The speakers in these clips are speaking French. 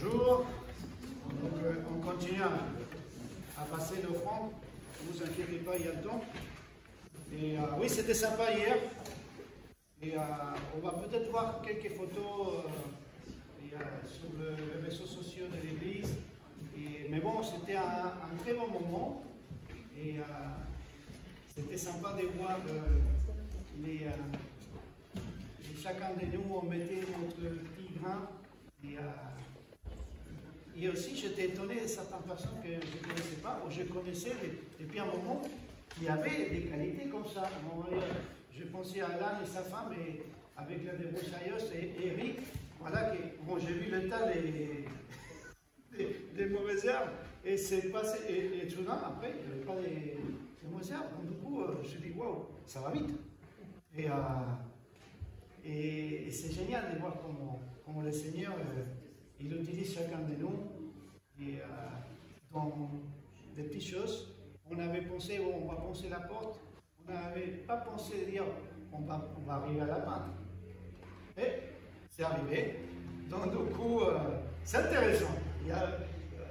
Bonjour. Donc, on continue à passer l'offrande. Ne vous inquiétez pas, il y a le temps. Et oui, c'était sympa hier. Et on va peut-être voir quelques photos sur les réseaux sociaux de l'église. Mais bon, c'était un très bon moment. Et c'était sympa de voir chacun de nous, on mettait notre petit grain. Et aussi, j'étais étonné de certaines personnes que je ne connaissais pas, ou je connaissais depuis un moment, qui avaient des qualités comme ça. Je pensais à Alan et sa femme, et avec la débroussailleuse et Eric, voilà, bon, j'ai vu le tas des mauvaises herbes, et c'est passé, et tout d'un, après, il n'y avait pas des mauvaises herbes. Donc, du coup, je dis, waouh, ça va vite. Et c'est génial de voir comment le Seigneur, il utilise chacun de nous. Et dans des petites choses, on avait pensé, on va poncer la porte, on n'avait pas pensé de dire, on va arriver à la peindre. Et c'est arrivé. Donc du coup, c'est intéressant.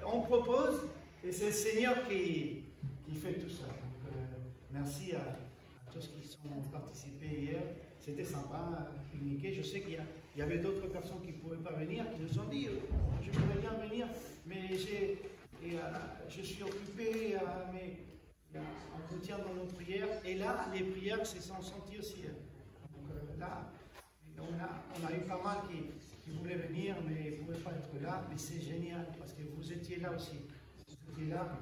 On propose, et c'est le Seigneur qui fait tout ça. Donc, merci à tous qui ont participé hier. C'était sympa, communiquer. Je sais qu'il y avait d'autres personnes qui ne pouvaient pas venir, qui nous ont dit je voudrais bien venir, mais je suis occupé, mais on retient dans nos prières. Et là, les prières se sont senties aussi. Donc là, on a eu pas mal qui voulaient venir, mais ils ne pouvaient pas être là. Mais c'est génial, parce que vous étiez là aussi. Vous étiez là.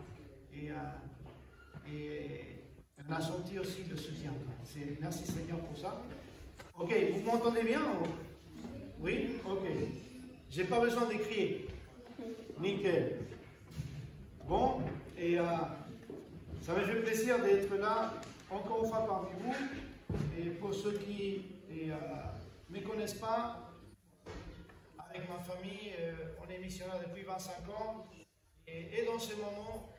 Et on a senti aussi le soutien. Merci Seigneur pour ça. Ok, vous m'entendez bien? Oui? Ok. J'ai pas besoin d'écrire. Nickel. Bon, et ça me fait plaisir d'être là encore une fois parmi vous. Et pour ceux qui ne me connaissent pas, avec ma famille, on est missionnaire depuis 25 ans. Et dans ce moment,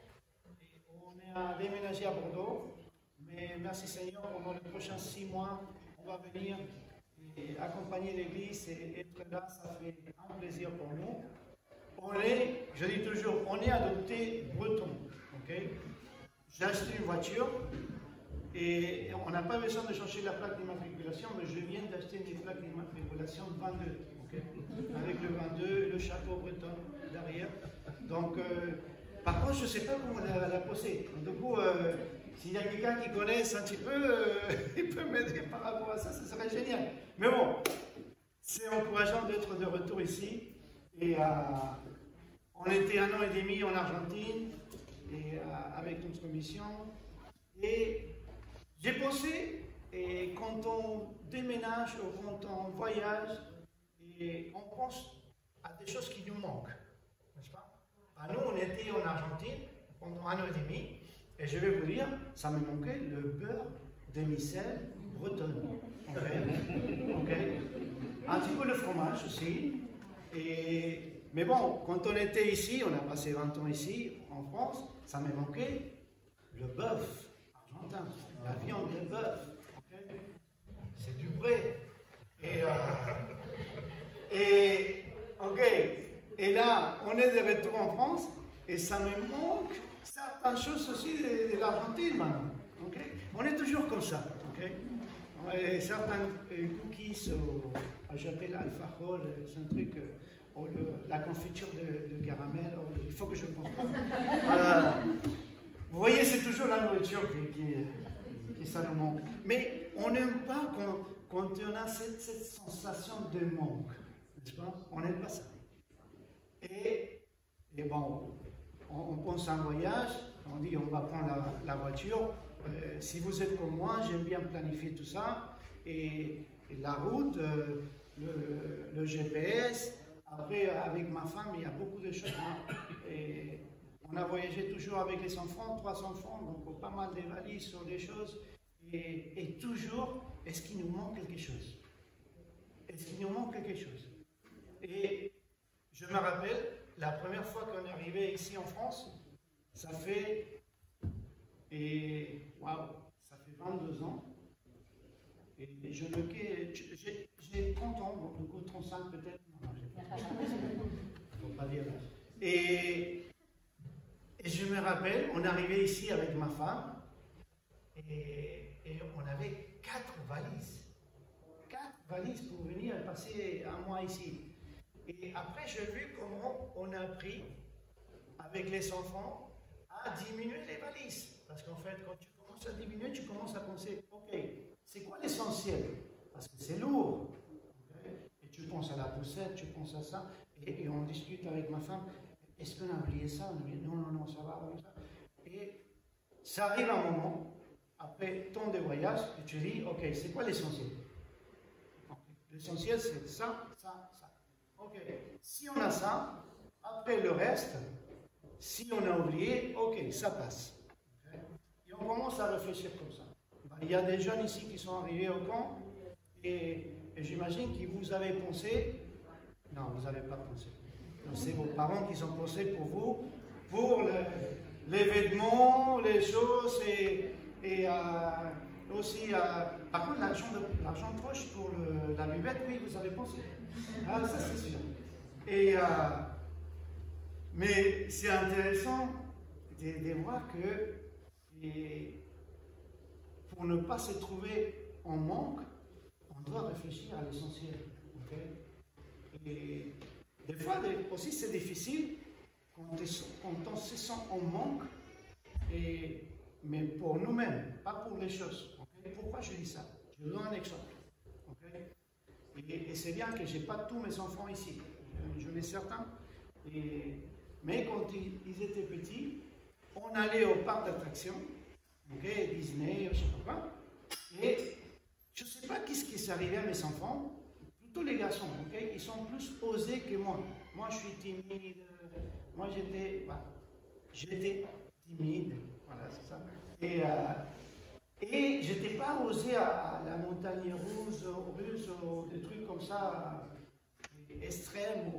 on est déménagé à Bordeaux. Mais merci Seigneur, pendant les prochains 6 mois, on va venir et accompagner l'église et être là, ça fait un plaisir pour nous. Je dis toujours, on est adopté breton. Okay? J'ai acheté une voiture et on n'a pas besoin de changer la plaque d'immatriculation, mais je viens d'acheter une plaque d'immatriculation 22. Okay? Avec le 22 et le chapeau breton derrière. Donc, par contre, je ne sais pas comment la poser. Du coup, s'il y a quelqu'un qui connaisse un petit peu, il peut m'aider par rapport à ça, ce serait génial. Mais bon, c'est encourageant d'être de retour ici. Et on était 1 an et demi en Argentine et, avec notre mission. Et j'ai pensé, et quand on déménage ou quand on voyage, et on pense à des choses qui nous manquent, n'est-ce pas? Nous, on était en Argentine pendant 1 an et demi. Et je vais vous dire, ça me manquait le beurre demi-sel breton. Okay? Un petit peu le fromage aussi. Mais bon, quand on était ici, on a passé 20 ans ici, en France, ça me manquait le bœuf argentin, la viande de bœuf. Okay? C'est du vrai. Et là, on est de retour en France, et ça me manque certaines choses aussi de l'Argentine maintenant. Okay? On est toujours comme ça. Okay? Certains cookies, j'appelle alfajor, c'est un truc, la confiture de caramel, il faut que je pense. Vous voyez, c'est toujours la nourriture qui ça nous manque. Mais on n'aime pas quand on a cette sensation de manque. N'est-ce pas? On n'aime pas ça. Et bon, on pense à un voyage, on dit on va prendre la voiture. Si vous êtes comme moi, j'aime bien planifier tout ça. Et la route, le GPS, après avec ma femme, il y a beaucoup de choses. Et on a voyagé toujours avec les enfants, 3 enfants, donc pas mal de valises sur des choses. Et toujours, est-ce qu'il nous manque quelque chose? Est-ce qu'il nous manque quelque chose? Et je me rappelle, la première fois qu'on est arrivé ici en France, ça fait 22 ans. Et j'ai 30 ans, donc du coup 35 peut-être. Il ne faut pas dire Et je me rappelle, on arrivait ici avec ma femme et on avait 4 valises. 4 valises pour venir passer un mois ici. Et après, j'ai vu comment on a appris avec les enfants à diminuer les valises. Parce qu'en fait, quand tu commences à diminuer, tu commences à penser, ok, c'est quoi l'essentiel? Parce que c'est lourd. Okay? Et tu penses à la poussette, tu penses à ça. Et on discute avec ma femme, est-ce qu'on a oublié ça? On dit, non, non, non, ça va, comme ça. Et ça arrive un moment, après tant de voyages, et tu dis, ok, c'est quoi l'essentiel? L'essentiel, c'est ça, ça, ça. Ok, si on a ça, après le reste, si on a oublié, ok, ça passe. Okay? Et on commence à réfléchir comme ça. Il y a des jeunes ici qui sont arrivés au camp, et j'imagine que vous avez pensé, non, vous n'avez pas pensé. C'est vos parents qui ont pensé pour vous, pour les vêtements, les choses, et aussi, par contre, l'argent poche pour la buvette, oui, vous avez pensé. Ah, ça c'est sûr. Mais c'est intéressant de voir que pour ne pas se trouver en manque, on doit réfléchir à l'essentiel. Okay? Et des fois, aussi, c'est difficile quand on se sent en manque, mais pour nous-mêmes, pas pour les choses. Okay? Pourquoi je dis ça? Je vous donne un exemple. Okay? Et c'est bien que je n'ai pas tous mes enfants ici. J'en ai certains. Mais quand ils étaient petits, on allait au parc d'attractions, okay? Disney, je ne sais pas quoi. Et je ne sais pas qu'est-ce qui s'est arrivé à mes enfants. Plutôt les garçons, okay? Ils sont plus osés que moi. Moi, je suis timide. Moi, j'étais timide. Voilà, c'est ça. Et je n'étais pas osé à la montagne russe, des trucs comme ça, extrêmes,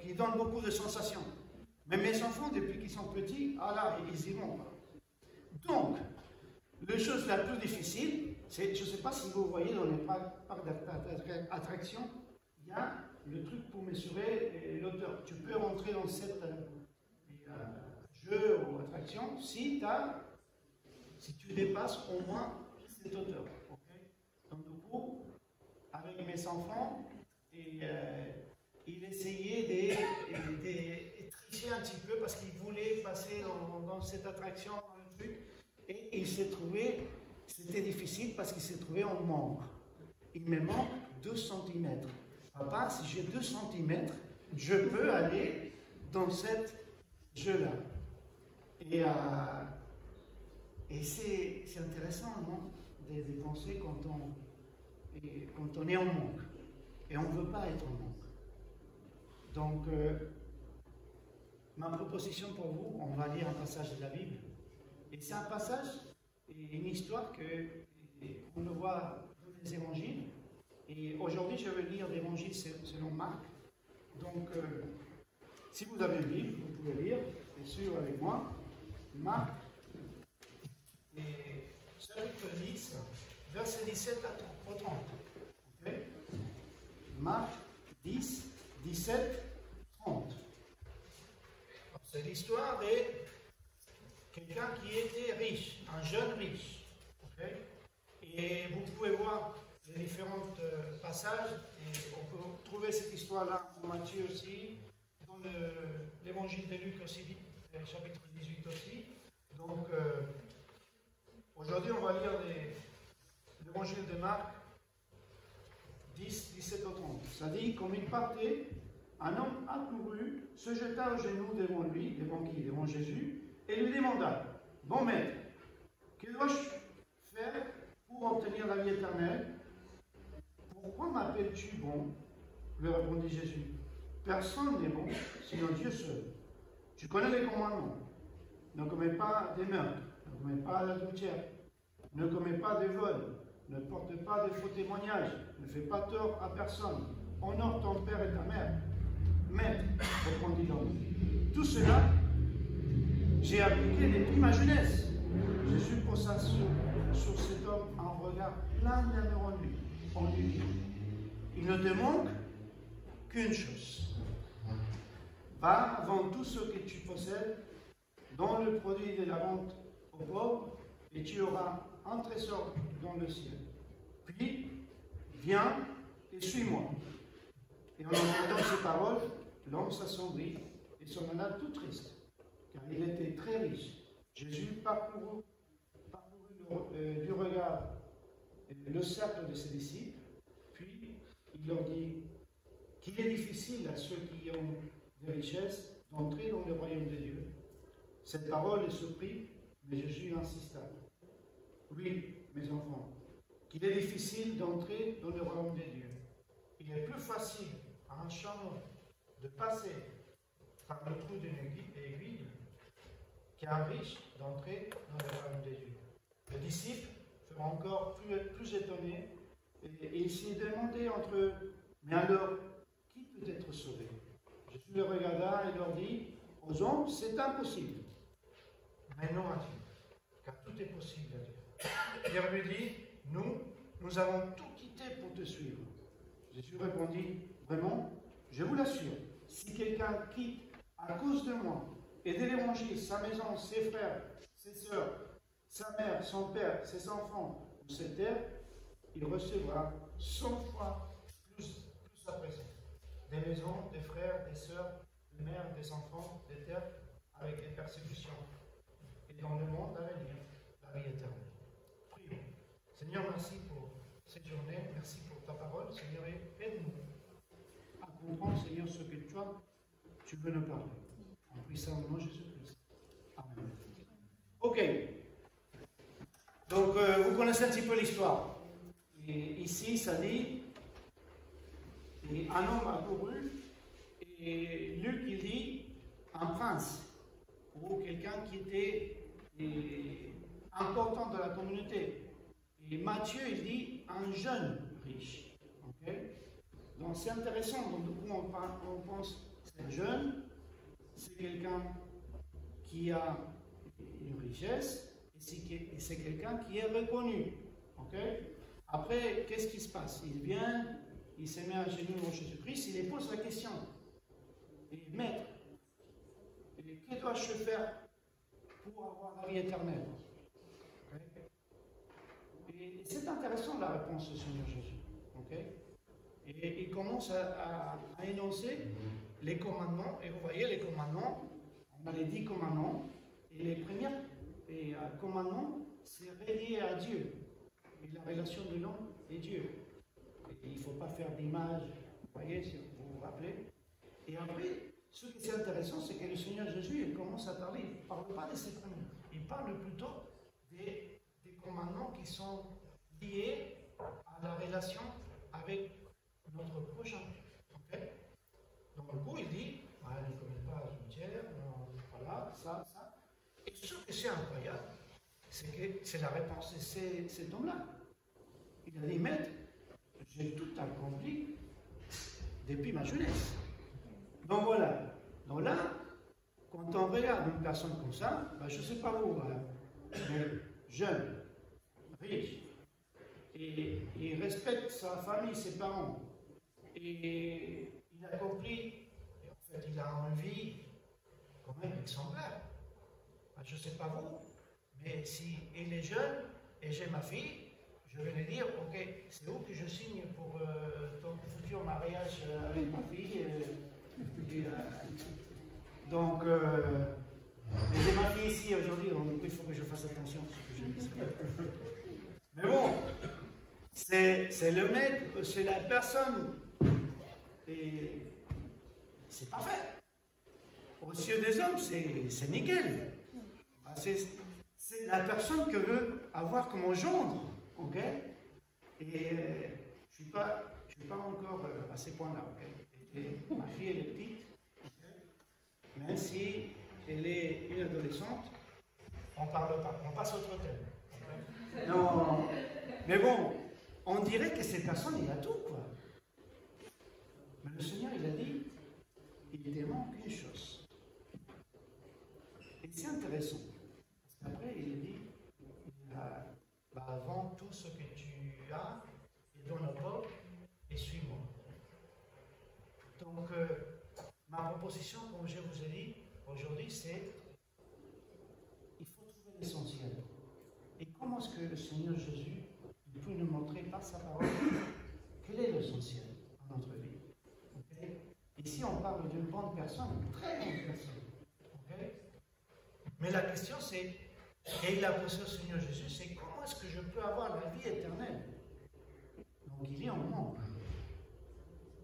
qui donnent beaucoup de sensations. Mais mes enfants, depuis qu'ils sont petits, ah là, ils y vont. Donc, la chose la plus difficile, c'est, je ne sais pas si vous voyez dans les parcs d'attraction, il y a le truc pour mesurer l'auteur. Tu peux rentrer dans cette jeu ou attraction si tu dépasses au moins cette hauteur. Okay? Donc du coup, avec mes enfants, il essayait de tricher un petit peu parce qu'il voulait passer dans cette attraction, dans le truc, et il s'est trouvé, c'était difficile parce qu'il s'est trouvé en manque. Il me manque 2 cm. Papa, si j'ai 2 cm, je peux aller dans cette jeu-là. Et c'est intéressant, non, de penser quand on est en manque. Et on ne veut pas être en manque. Donc, ma proposition pour vous, on va lire un passage de la Bible. Et c'est un passage, une histoire qu'on le voit dans les évangiles. Et aujourd'hui, je vais lire l'évangile selon Marc. Donc, si vous avez une Bible, vous pouvez lire, bien sûr, avec moi. Marc, chapitre 10, verset 17 à 30. Okay? Marc 10, 17, 30. C'est l'histoire de quelqu'un qui était riche, un jeune riche. Okay? Et vous pouvez voir les différents passages, et on peut trouver cette histoire-là en Matthieu aussi, dans l'évangile de Luc aussi, chapitre 18 aussi. Donc, aujourd'hui, on va lire l'évangile de Marc 10, 17 au 30. Ça dit, comme il partait, un homme accourut, se jeta aux genoux devant lui, devant qui? Devant Jésus, et lui demanda, bon maître, que dois-je faire pour obtenir la vie éternelle? Pourquoi m'appelles-tu bon? Lui répondit Jésus. Personne n'est bon, sinon Dieu seul. Tu connais les commandements. Ne commets pas des meurtres, ne commets pas l'adultère, ne commets pas des vols, ne porte pas de faux témoignages, ne fais pas tort à personne, honore ton père et ta mère. Maître, répondit l'homme, tout cela, j'ai appliqué depuis ma jeunesse. Jésus posa sur cet homme un regard plein d'amour en lui. On lui dit, il ne te manque qu'une chose. Va, vends tout ce que tu possèdes, donne le produit de la vente aux pauvres, et tu auras un trésor dans le ciel. Puis, viens et suis-moi. Et en entendant ces paroles, l'homme s'assombrit et s'en alla tout triste, car il était très riche. Jésus parcourut du regard le cercle de ses disciples, puis il leur dit qu'il est difficile à ceux qui ont des richesses d'entrer dans le royaume de Dieu. Cette parole les surprit, mais Jésus insista. Oui, mes enfants, qu'il est difficile d'entrer dans le royaume de Dieu. Il est plus facile à un chameau de passer par le trou d'une aiguille qu'à un riche d'entrer dans le royaume de Dieu. Les disciples furent encore plus étonnés et ils s'y demandaient entre eux, mais alors, qui peut être sauvé? Jésus les regarda et leur dit, aux hommes, c'est impossible, mais non à Dieu, car tout est possible à Dieu. Pierre lui dit, nous avons tout quitté pour te suivre. Jésus répondit, vraiment, je vous l'assure, si quelqu'un quitte à cause de moi et de l'évangile sa maison, ses frères, ses sœurs, sa mère, son père, ses enfants ou cette terre, il recevra 100 fois plus à présent. Des maisons, des frères, des sœurs, des mères, des enfants, des terres, avec des persécutions. Et dans le monde à venir, la vie éternelle. Prions. Seigneur, merci pour cette journée, merci pour ta parole. Seigneur, aide-nous à comprendre, Seigneur, ce que toi, tu veux nous parler. En puissant le nom de Jésus-Christ. Amen. Ok. Donc, vous connaissez un petit peu l'histoire. Et ici, ça dit, et un homme accourut, et Luc, il dit, un prince, ou quelqu'un qui était important dans la communauté. Et Matthieu, il dit, un jeune riche. Okay? Donc, c'est intéressant. Donc, du coup, on pense, c'est jeune, c'est quelqu'un qui a une richesse, et c'est quelqu'un qui est reconnu. Okay? Après, qu'est-ce qui se passe? Il vient, il se met à genoux devant Jésus-Christ, il lui pose la question. Et maître, que dois-je faire pour avoir la vie éternelle? Okay? Et c'est intéressant la réponse du Seigneur Jésus. Okay? Et il commence à énoncer les commandements. Et vous voyez, les commandements, on a les 10 commandements. Et les premiers commandements, c'est relié à Dieu. Et la relation de l'homme et Dieu. Et il ne faut pas faire d'image, vous voyez, si vous vous rappelez. Et après, ce qui est intéressant, c'est que le Seigneur Jésus, il commence à parler. Il ne parle pas de ces premiers. Il parle plutôt des commandements qui sont liés à la relation avec notre prochain. Okay? Donc, du coup, il dit, ne commets pas l'adultère, voilà, ça. Et ce que c'est incroyable, c'est que c'est la réponse de cet homme-là. Il a dit, maître, j'ai tout accompli depuis ma jeunesse. Donc voilà. Donc là, quand on regarde une personne comme ça, ben, je ne sais pas vous, mais jeune, riche, et il respecte sa famille, ses parents, et il a compris, et en fait il a envie quand même avec son père. Ben, je ne sais pas vous, mais si il est jeune et j'ai ma fille, je vais lui dire, ok, c'est où que je signe pour ton futur mariage avec ma fille donc, j'ai ma fille ici aujourd'hui, donc il faut que je fasse attention à ce que je dis. Mais bon, c'est le mec, c'est la personne, et c'est parfait. Aux yeux des hommes, c'est nickel. C'est la personne que veut avoir comme gendre, ok? Et je ne suis pas encore à ce point-là, ok? Et ma fille, elle est petite, okay? Même si elle est une adolescente, on ne parle pas, on passe autre thème. Okay? Non, mais bon, on dirait que cette personne, il a tout, quoi. Mais le Seigneur, il a dit, il te manque une chose. Et c'est intéressant. Après, il a dit, vends tout ce que tu as et donne aux pauvres et suis-moi. Donc, ma proposition position, comme je vous ai dit aujourd'hui, c'est il faut trouver l'essentiel. Et comment est-ce que le Seigneur Jésus peut nous montrer par sa parole quel est l'essentiel dans notre vie? Okay? Ici, on parle d'une bonne personne, une très bonne personne. Okay? Mais la question, c'est, et il a posé au Seigneur Jésus, c'est comment est-ce que je peux avoir la vie éternelle? Donc, il est en manque.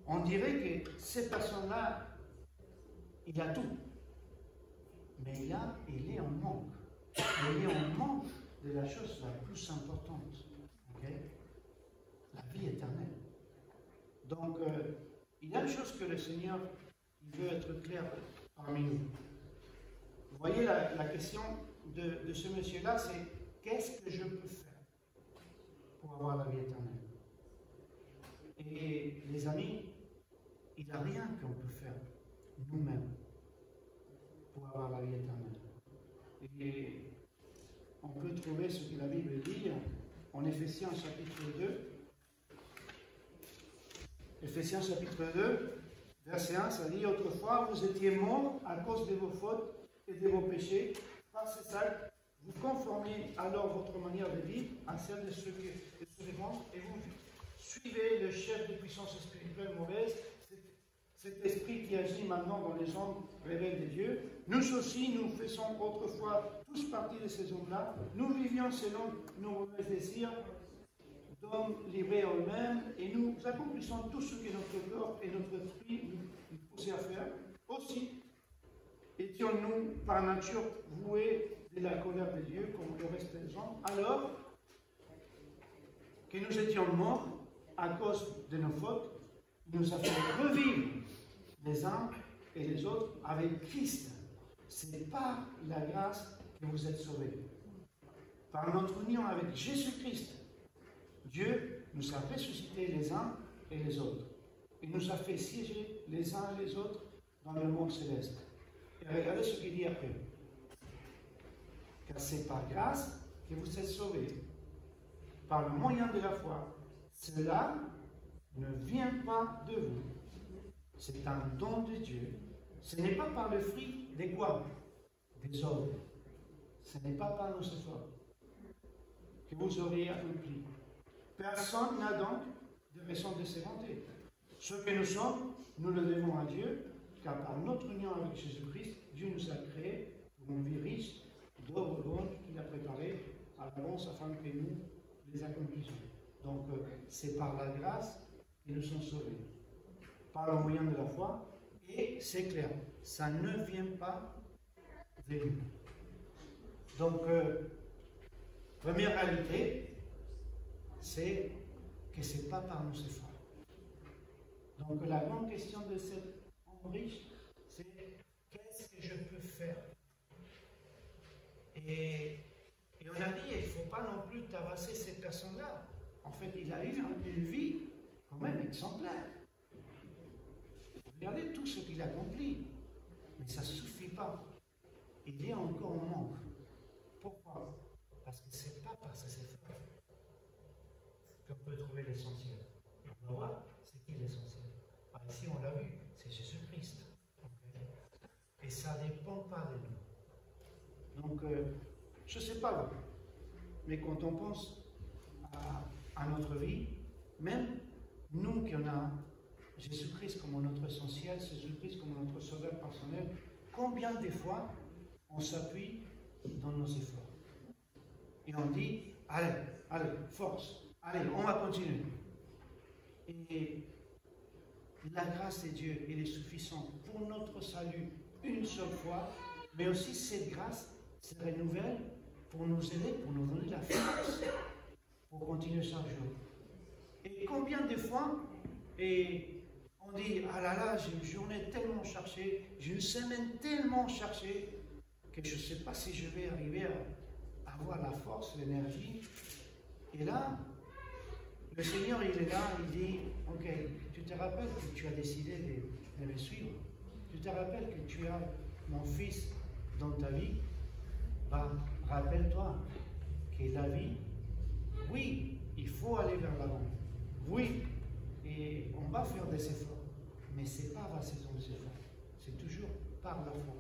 On dirait que ces personnes-là, il a tout. Mais là, il est en manque. Il est en manque de la chose la plus importante. Okay? La vie éternelle. Donc, il y a une chose que le Seigneur il veut être clair parmi nous. Vous voyez, la question de ce monsieur-là, c'est qu'est-ce que je peux faire pour avoir la vie éternelle? Et les amis, il n'y a rien qu'on peut faire nous-mêmes pour avoir la vie éternelle. Et on peut trouver ce que la Bible dit en Éphésiens chapitre 2. Éphésiens chapitre 2, verset 1, ça dit « Autrefois, vous étiez morts à cause de vos fautes et de vos péchés. Par ces actes, vous conformez alors votre manière de vivre à celle de ceux qui se répandent et vous suivez le chef de puissance spirituelle mauvaise, cet esprit qui agit maintenant dans les hommes rebelles de Dieu. Nous aussi, nous faisons autrefois tous partie de ces hommes-là. Nous vivions selon nos mauvais désirs d'hommes livrés à eux-mêmes et nous accomplissons tout ce que notre corps et notre esprit nous poussaient à faire. Aussi, étions-nous par nature voués de la colère de Dieu comme le reste des hommes, alors que nous étions morts à cause de nos fautes, il nous a fait revivre les uns et les autres avec Christ. C'est par la grâce que vous êtes sauvés. Par notre union avec Jésus-Christ, Dieu nous a ressuscités les uns et les autres. Il nous a fait siéger les uns et les autres dans le monde céleste. Et regardez ce qu'il dit après. Car c'est par grâce que vous êtes sauvés, par le moyen de la foi. Cela ne vient pas de vous. C'est un don de Dieu. Ce n'est pas par le fruit des quoi? Des hommes. Ce n'est pas par nos efforts que vous aurez accompli. Personne n'a donc de raison de se vanter. Ce que nous sommes, nous le devons à Dieu, car par notre union avec Jésus-Christ, Dieu nous a créés pour une vie riche d'œuvres bonnes qu'il a préparées à l'avance afin que nous les accomplissions. Donc, c'est par la grâce que nous sommes sauvés, par le moyen de la foi, et c'est clair, ça ne vient pas de nous. Donc, première réalité, c'est que ce n'est pas par nos efforts. Donc, la grande question de cet homme riche, c'est qu'est-ce que je peux faire? Et on a dit, il ne faut pas non plus tabasser ces personnes-là. En fait, il a eu une vie quand même exemplaire. Regardez tout ce qu'il a accompli. Mais ça ne suffit pas. Il y a encore un manque. Pourquoi? Parce que ce n'est pas par ses efforts qu'on peut trouver l'essentiel. On va voir, c'est qui l'essentiel? Ici, on l'a vu, c'est Jésus-Christ. Okay? Et ça ne dépend pas de nous. Donc, je ne sais pas, mais quand on pense à notre vie, même nous qui on a Jésus-Christ comme notre essentiel, Jésus-Christ comme notre sauveur personnel, combien de fois on s'appuie dans nos efforts? Et on dit, allez, force, allez, on va continuer. Et la grâce de Dieu, elle est suffisante pour notre salut une seule fois, mais aussi cette grâce se renouvelle pour nous aider, pour nous donner la force pour continuer chaque jour. Et combien de fois, et on dit, ah là là, j'ai une journée tellement chargée, j'ai une semaine tellement chargée, que je ne sais pas si je vais arriver à avoir la force, l'énergie. Et là, le Seigneur, il est là, il dit, ok, tu te rappelles que tu as décidé de me suivre. Tu te rappelles que tu as mon fils dans ta vie. Bah, rappelle-toi que la vie, oui, il faut aller vers l'avant. Oui, et on va faire des efforts. Mais ce n'est pas grâce à nos efforts. c'est toujours par la foi.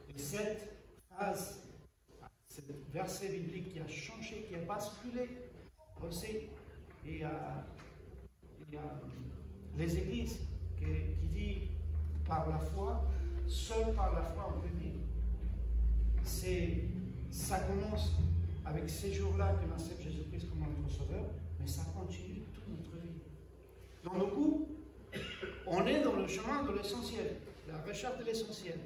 Et cette phrase, ce verset biblique qui a changé, qui a basculé aussi, il y a les églises qui disent par la foi, seul par la foi on peut vivre. Ça commence avec ces jours-là que l'on accepte Jésus-Christ comme notre Sauveur, mais ça continue toute notre vie. Dans nos coups, on est dans le chemin de l'essentiel, la recherche de l'essentiel.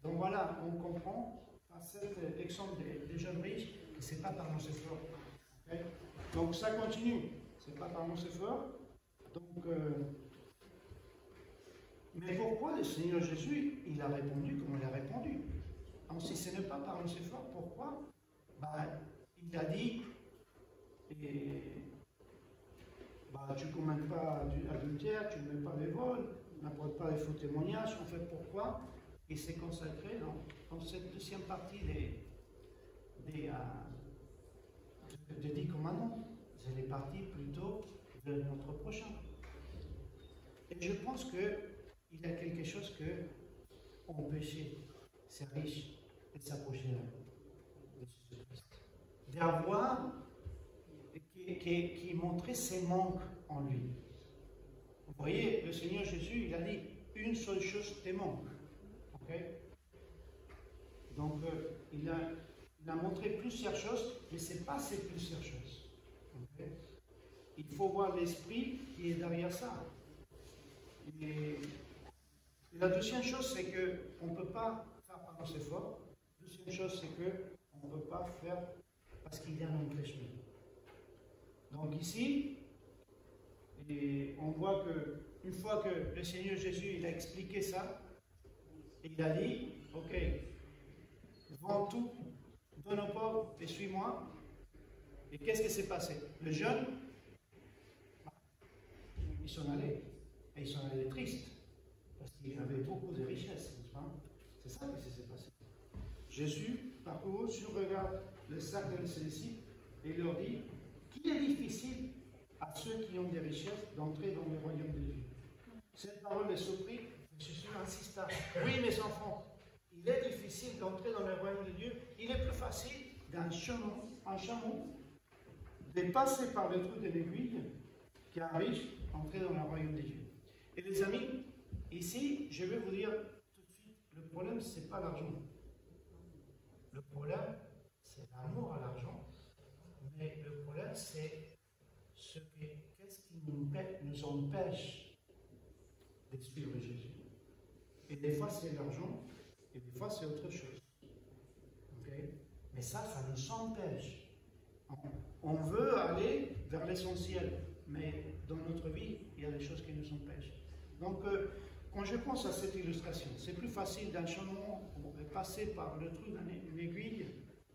Donc voilà, on comprend par cet exemple des jeunes riches que ce n'est pas par nos efforts. Okay? Donc ça continue, ce n'est pas par nos efforts. Donc, mais pourquoi le Seigneur Jésus, il a répondu comme il a répondu? Alors, si ce n'est pas par nos efforts, pourquoi? Il a dit, tu ne commets pas d'adultère, tu ne mets pas de vol, n'apporte pas de faux témoignages. En fait, pourquoi? Il s'est consacré dans cette deuxième partie des 10 commandements. C'est les parties plutôt de notre prochain. Et je pense qu'il y a quelque chose qu'on péché, c'est riche, et de s'approcher de Jésus-Christ. D'avoir, qui montrait ses manques en lui. Vous voyez, le Seigneur Jésus, il a dit, une seule chose te manque. Okay? Donc, il a montré plusieurs choses, mais ce n'est pas ces plusieurs choses. Okay? Il faut voir l'esprit qui est derrière ça. Et la deuxième chose, c'est qu'on ne peut pas faire par nos efforts. La deuxième chose, c'est qu'on ne peut pas faire parce qu'il y a un empêchement. Donc ici, on voit qu'une fois que le Seigneur Jésus il a expliqué ça, il a dit, ok, vends tout, donne aux pauvres et suis-moi. Et qu'est-ce qui s'est passé? Le jeune, ils sont allés. Et ils sont allés tristes. Parce qu'il avait beaucoup de richesses, n'est-ce pas? C'est ça qui s'est passé. Jésus, parcourt, regarde le cercle de ses disciples et leur dit, qu'il est difficile à ceux qui ont des richesses d'entrer dans le royaume de Dieu. Cette parole est surprise. Jésus insista. Oui, mes enfants, il est difficile d'entrer dans le royaume de Dieu. Il est plus facile d'un chameau, de passer par le trou de l'aiguille qu'un riche entrer dans le royaume de Dieu. Et les amis, ici, je vais vous dire tout de suite, le problème, ce n'est pas l'argent. Le problème, c'est l'amour à l'argent. Mais le problème, c'est qu'est-ce qui nous empêche de suivre Jésus. Et des fois, c'est l'argent, et des fois, c'est autre chose. Okay? Mais ça nous empêche. On veut aller vers l'essentiel, mais dans notre vie, il y a des choses qui nous empêchent. Donc, quand je pense à cette illustration, c'est plus facile d'un chameau passer par le trou d'une aiguille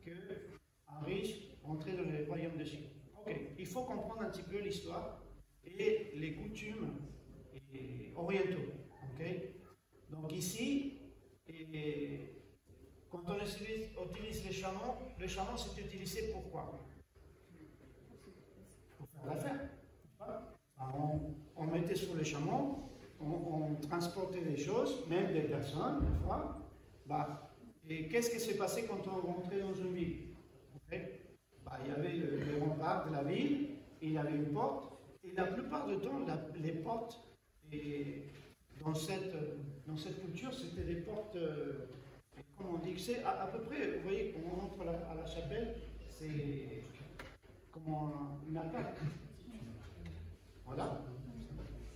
qu'un riche entrer dans le royaume de Dieu. Ok, il faut comprendre un petit peu l'histoire et les coutumes orientaux. Okay? Donc ici, quand on utilise les chameaux c'est utilisé pour quoi? Pour faire l'affaire. On mettait sur les chameaux, on transportait des choses, même des personnes, des fois. Et qu'est-ce qui s'est passé quand on rentrait dans une ville? Okay? Il y avait le rempart de la ville, et il y avait une porte, et la plupart du temps, les portes, dans cette culture, c'était des portes, comment on dit que c'est, à peu près, vous voyez, quand on entre à la chapelle, c'est comme une attaque. Voilà.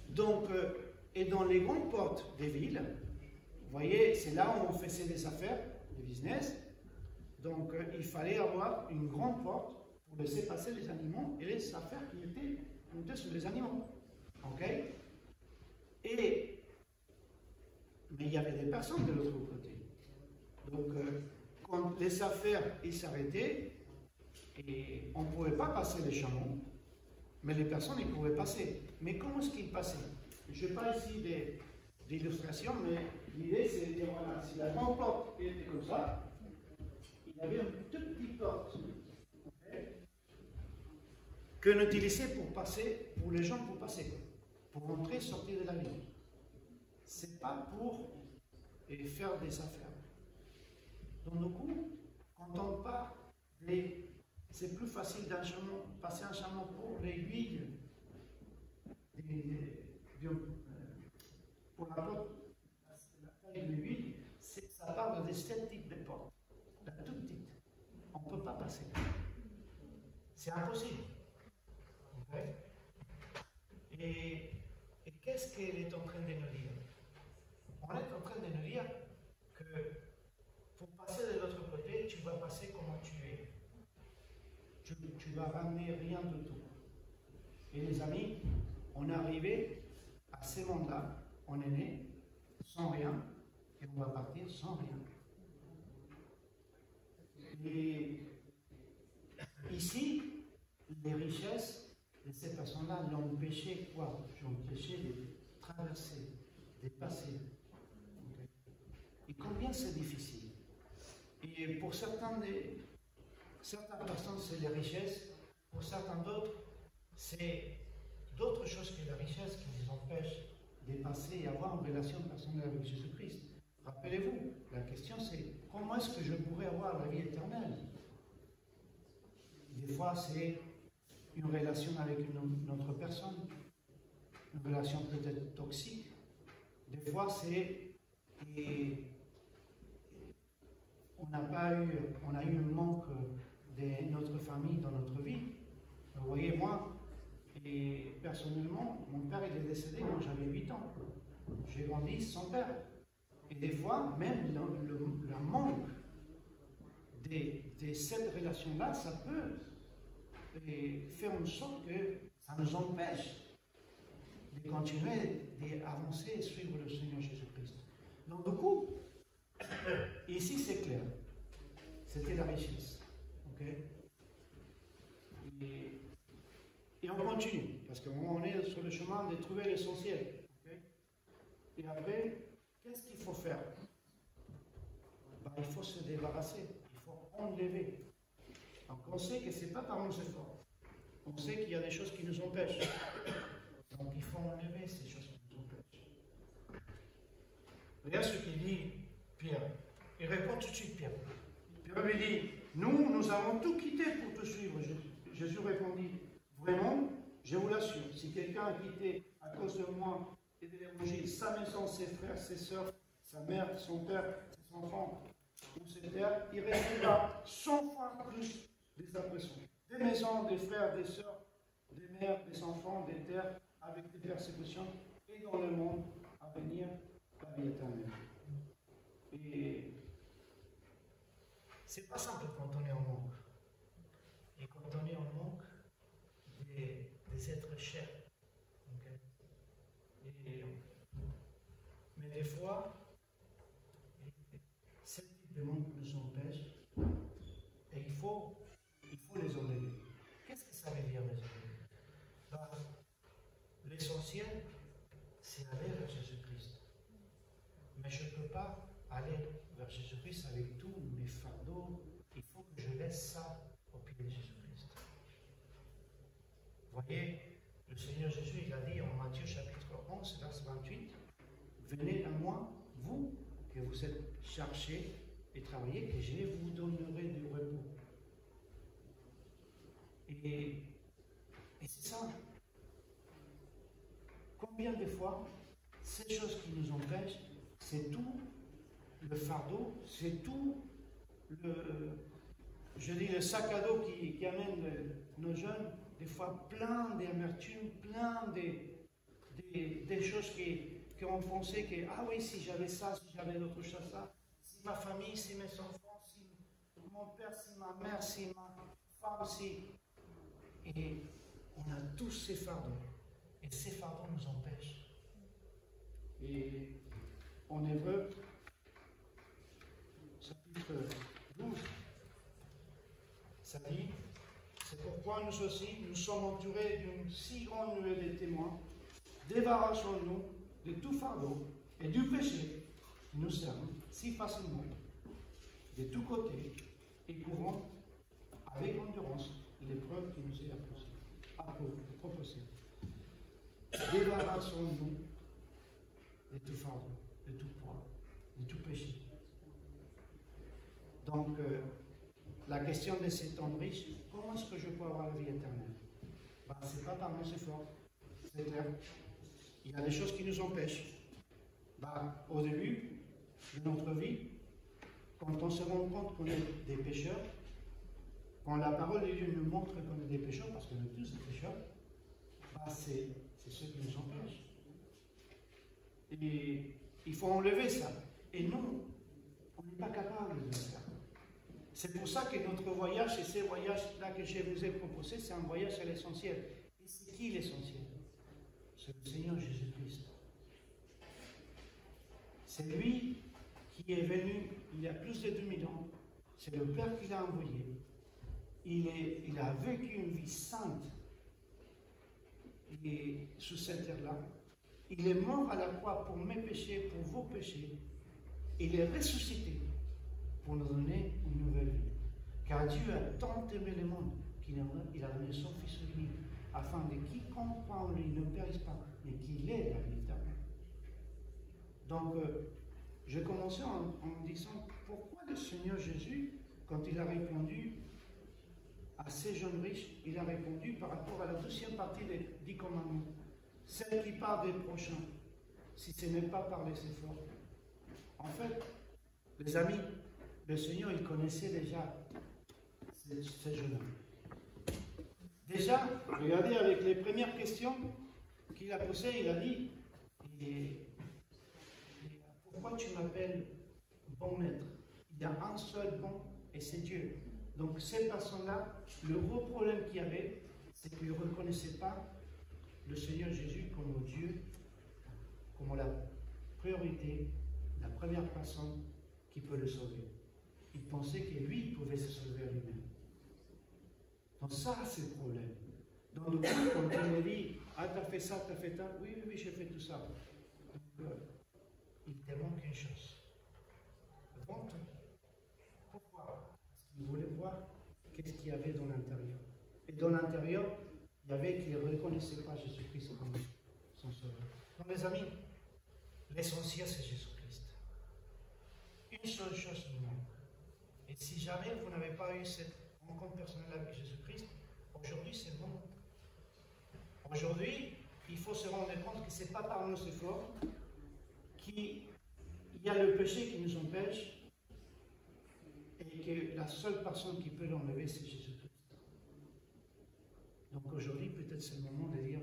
Donc, et dans les grandes portes des villes, vous voyez, c'est là où on faisait des affaires, des business. Donc, il fallait avoir une grande porte pour laisser passer les animaux et les affaires qui étaient sur les animaux. OK? Mais il y avait des personnes de l'autre côté. Donc, quand les affaires s'arrêtaient, et on ne pouvait pas passer les chameaux, mais les personnes, ils pouvaient passer. Mais comment est-ce qu'ils passaient? Je n'ai pas ici d'illustration, mais l'idée, c'est de dire, voilà, si la grande porte était comme ça, il y avait une toute petite porte, okay, qu'on utilisait pour les gens pour passer, pour entrer et sortir de la ville. Ce n'est pas pour et faire des affaires. Donc du coup, quand on part, c'est plus facile passer un chameau pour l'aiguille, pour la taille de l'aiguille, ça parle de ce type de porte, la toute petite. On ne peut pas passer. C'est impossible. Okay? Et qu'est-ce qu'elle est en train de nous dire? On est en train de nous dire que pour passer de l'autre côté, tu vas passer comme tu es. Tu vas ramener rien du tout. Et les amis, on est arrivé à ce monde-là, on est né sans rien, et on va partir sans rien. Et ici, les richesses de ces personnes-là l'ont empêché quoi? L'ont empêché de traverser, de passer. Okay. Et combien c'est difficile. Et pour certaines personnes, c'est les richesses. Pour certains d'autres, c'est d'autres choses que la richesse qui les empêchent de passer et avoir une relation personnelle avec Jésus-Christ. Rappelez-vous, la question c'est comment est-ce que je pourrais avoir la vie éternelle? Des fois, c'est une relation avec une autre personne, une relation peut-être toxique. Des fois, c'est on a eu un manque de notre famille dans notre vie. Vous voyez, moi, et personnellement, mon père il est décédé quand j'avais 8 ans. J'ai grandi sans père. Et des fois, même le manque de cette relation-là, ça peut faire en sorte que ça nous empêche de continuer d'avancer et suivre le Seigneur Jésus-Christ. Donc du coup, ici c'est clair, c'était la richesse. Okay? Et on continue, parce qu'on est sur le chemin de trouver l'essentiel. Okay? Et après, qu'est-ce qu'il faut faire? Il faut se débarrasser, il faut enlever. Donc on sait que ce n'est pas par nos efforts. On sait qu'il y a des choses qui nous empêchent. Donc il faut enlever ces choses qui nous empêchent. Regarde ce qu'il dit Pierre. Il répond tout de suite Pierre. Pierre lui dit, nous avons tout quitté pour te suivre. Jésus répondit, vraiment, je vous l'assure, si quelqu'un a quitté à cause de moi et de l'évangile sa maison, ses frères, ses sœurs, sa mère, son père, ses enfants ou ses terres, il recevra 100 fois plus des impressions. Des maisons, des frères, des sœurs, des mères, des enfants, des terres, avec des persécutions, et dans le monde à venir, la vie éternelle. Et c'est pas simple quand on est en manque. Et quand on est en manque des êtres chers. Okay? Mais des fois, ce type de manque nous empêche, et il faut les enlever. Qu'est-ce que ça veut dire les enlever? L'essentiel, c'est aller vers Jésus-Christ. Mais je ne peux pas aller vers Jésus-Christ avec tous mes fardeaux. Il faut que je laisse ça au pied de Jésus-Christ. Vous voyez, le Seigneur Jésus, il a dit en Matthieu chapitre 11, verset 28, « Venez à moi, vous, que vous êtes chargés et travaillés, et je vous donnerai du repos. » Et c'est ça. Combien de fois, ces choses qui nous empêchent, c'est tout le fardeau, c'est tout le sac à dos qui amène nos jeunes, des fois plein d'amertume, plein des choses qu'on pensait que, ah oui, si j'avais ça, si j'avais d'autres choses, ça, si ma famille, si mes enfants, si mon père, si ma mère, si ma femme, si... Et on a tous ces fardeaux. Et ces fardeaux nous empêchent. Et en Hébreu, chapitre 12, ça dit, c'est pourquoi nous aussi, nous sommes entourés d'une si grande nuée de témoins, débarrassons-nous de tout fardeau et du péché qui nous cerne si facilement, de tous côtés, et courons avec endurance l'épreuve qui nous est proposée. Débarrassons-nous de tout fardeau, de tout poids. de tout péché. Donc, la question de cet homme riche, comment est-ce que je peux avoir la vie éternelle? Ben, ce n'est pas par nos efforts, c'est clair. Il y a des choses qui nous empêchent. Ben, au début de notre vie, quand on se rend compte qu'on est des pécheurs, quand la parole de Dieu nous montre qu'on est des pécheurs, parce qu'on est tous des pécheurs, ben, c'est ce qui nous empêche. Et il faut enlever ça. Et nous, on n'est pas capable de le faire. C'est pour ça que notre voyage, et ces voyages-là que je vous ai proposés, c'est un voyage à l'essentiel. Et c'est qui l'essentiel? C'est le Seigneur Jésus-Christ. C'est lui qui est venu il y a plus de 2000 ans. C'est le Père qui l'a envoyé. Il a vécu une vie sainte et sous cette terre-là. Il est mort à la croix pour mes péchés, pour vos péchés. Il est ressuscité pour nous donner une nouvelle vie. Car Dieu a tant aimé le monde qu'il a donné son Fils unique, afin que quiconque croit en lui ne périsse pas, mais qu'il ait la vie éternelle. Donc, je commençais en disant, pourquoi le Seigneur Jésus, quand il a répondu à ces jeunes riches, il a répondu par rapport à la deuxième partie des 10 commandements, celle qui parle des prochains, si ce n'est pas par les efforts. En fait, les amis, le Seigneur, il connaissait déjà ces jeunes hommes. Déjà, regardez avec les premières questions qu'il a posées, il a dit, pourquoi tu m'appelles bon maître? Il y a un seul bon, et c'est Dieu. Donc ces personnes-là, le gros problème qu'il y avait, c'est qu'ils ne reconnaissaient pas le Seigneur Jésus comme Dieu, comme la priorité, la première personne qui peut le sauver. Ils pensaient que lui pouvait se sauver à lui-même. Donc ça, c'est le problème. Dans le coup, quand on lui dit, ah, t'as fait ça, t'as fait ça, oui, j'ai fait tout ça. Donc, il te manque une chose. Bon, pourquoi? Parce qu'il voulait voir qu'est-ce qu'il y avait dans l'intérieur. Et dans l'intérieur, il y avait qu'ils ne reconnaissaient pas Jésus-Christ comme son sauveur. Donc les amis, l'essentiel c'est Jésus-Christ. Une seule chose nous manque. Et si jamais vous n'avez pas eu cette rencontre personnelle avec Jésus-Christ, aujourd'hui c'est bon. Aujourd'hui, il faut se rendre compte que ce n'est pas par nos efforts qu'il y a le péché qui nous empêche et que la seule personne qui peut l'enlever, c'est Jésus-Christ. Donc aujourd'hui, peut-être c'est le moment de dire,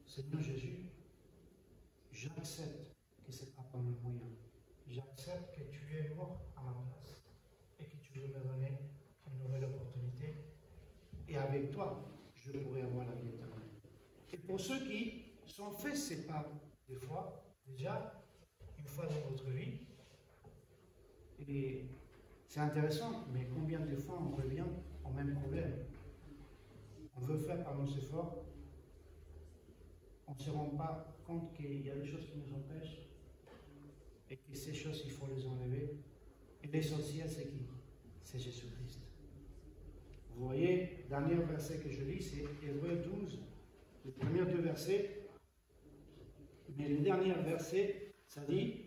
Seigneur Jésus, j'accepte que ce n'est pas par mes moyens. J'accepte que tu es mort à ma place et que tu veux me donner une nouvelle opportunité. Et avec toi, je pourrai avoir la vie éternelle. Et pour ceux qui sont faits ces pas, des fois, déjà, une fois dans votre vie, et c'est intéressant, mais combien de fois on revient au même problème? On veut faire par nos efforts, on ne se rend pas compte qu'il y a des choses qui nous empêchent, et que ces choses, il faut les enlever. Et l'essentiel, c'est qui? C'est Jésus-Christ. Vous voyez, le dernier verset que je lis, c'est Hébreux 12, les premiers 2 versets. Mais le dernier verset, ça dit,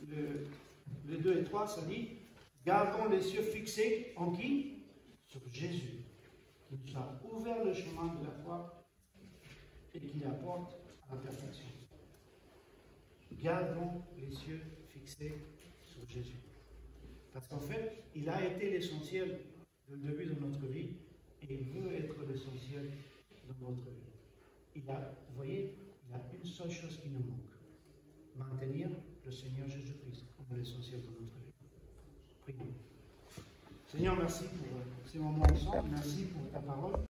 le 2 et 3, ça dit, gardons les yeux fixés en qui? Sur Jésus, qui nous a ouvert le chemin de la foi et qui apporte à la perfection. Gardons les yeux fixés sur Jésus. Parce qu'en fait, il a été l'essentiel du début de notre vie et il veut être l'essentiel de notre vie. Vous voyez, il y a une seule chose qui nous manque. Maintenir le Seigneur Jésus-Christ comme l'essentiel de notre vie. Prions. Seigneur, merci pour ces moments ensemble. Merci pour ta parole.